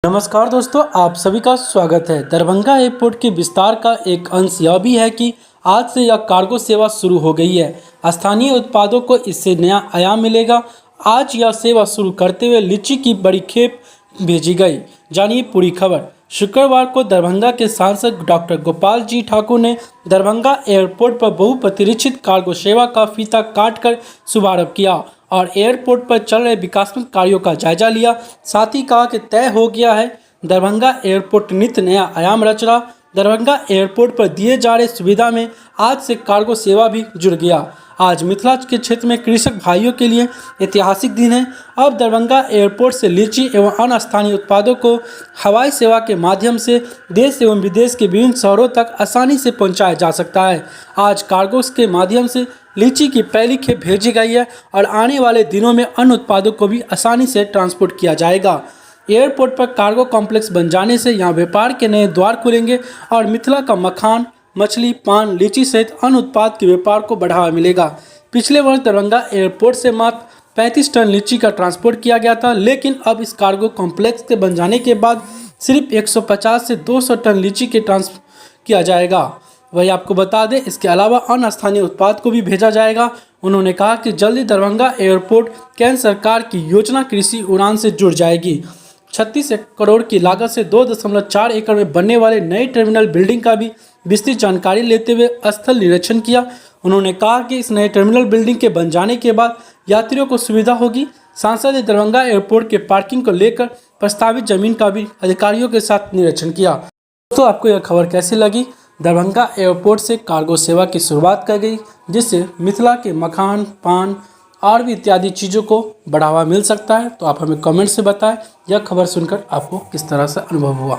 नमस्कार दोस्तों, आप सभी का स्वागत है। दरभंगा एयरपोर्ट के विस्तार का एक अंश यह भी है कि आज से यह कार्गो सेवा शुरू हो गई है। स्थानीय उत्पादों को इससे नया आयाम मिलेगा। आज यह सेवा शुरू करते हुए लीची की बड़ी खेप भेजी गई। जानिए पूरी खबर। शुक्रवार को दरभंगा के सांसद डॉक्टर गोपाल जी ठाकुर ने दरभंगा एयरपोर्ट पर बहुप्रतीक्षित कार्गो सेवा का फीता काटकर शुभारंभ किया और एयरपोर्ट पर चल रहे विकासात्मक कार्यों का जायजा लिया। साथ ही कहा कि तय हो गया है, दरभंगा एयरपोर्ट नित्य नया आयाम रच रहा। दरभंगा एयरपोर्ट पर दिए जा रहे सुविधा में आज से कार्गो सेवा भी जुड़ गया। आज मिथिला के क्षेत्र में कृषक भाइयों के लिए ऐतिहासिक दिन है। अब दरभंगा एयरपोर्ट से लीची एवं अन्य स्थानीय उत्पादों को हवाई सेवा के माध्यम से देश एवं विदेश के विभिन्न शहरों तक आसानी से पहुंचाया जा सकता है। आज कार्गोस के माध्यम से लीची की पहली खेप भेजी गई है और आने वाले दिनों में अन्य उत्पादों को भी आसानी से ट्रांसपोर्ट किया जाएगा। एयरपोर्ट पर कार्गो कॉम्प्लेक्स बन जाने से यहाँ व्यापार के नए द्वार खुलेंगे और मिथिला का मखान, मछली, पान, लीची सहित अन्य उत्पाद के व्यापार को बढ़ावा मिलेगा। पिछले वर्ष दरभंगा एयरपोर्ट से मात्र 35 टन लीची का ट्रांसपोर्ट किया गया था, लेकिन अब इस कार्गो कॉम्प्लेक्स के बन जाने के बाद सिर्फ 150 से 200 टन लीची के ट्रांसपोर्ट किया जाएगा। वही आपको बता दें, इसके अलावा अन्य स्थानीय उत्पाद को भी भेजा जाएगा। उन्होंने कहा कि जल्दी दरभंगा एयरपोर्ट केंद्र सरकार की योजना कृषि उड़ान से जुड़ जाएगी। 36 करोड़ की लागत से 2.4 एकड़ में बनने वाले नई टर्मिनल बिल्डिंग का भी विस्तृत जानकारी लेते हुए स्थल निरीक्षण किया। उन्होंने कहा कि इस नए टर्मिनल बिल्डिंग के बन जाने के बाद यात्रियों को सुविधा होगी। सांसद ने दरभंगा एयरपोर्ट के पार्किंग को लेकर प्रस्तावित जमीन का भी अधिकारियों के साथ निरीक्षण किया। दोस्तों, आपको यह खबर कैसी लगी? दरभंगा एयरपोर्ट से कार्गो सेवा की शुरुआत कर गई, जिससे मिथिला के मखान, पान और भी इत्यादि चीज़ों को बढ़ावा मिल सकता है। तो आप हमें कमेंट से बताएं यह खबर सुनकर आपको किस तरह से अनुभव हुआ।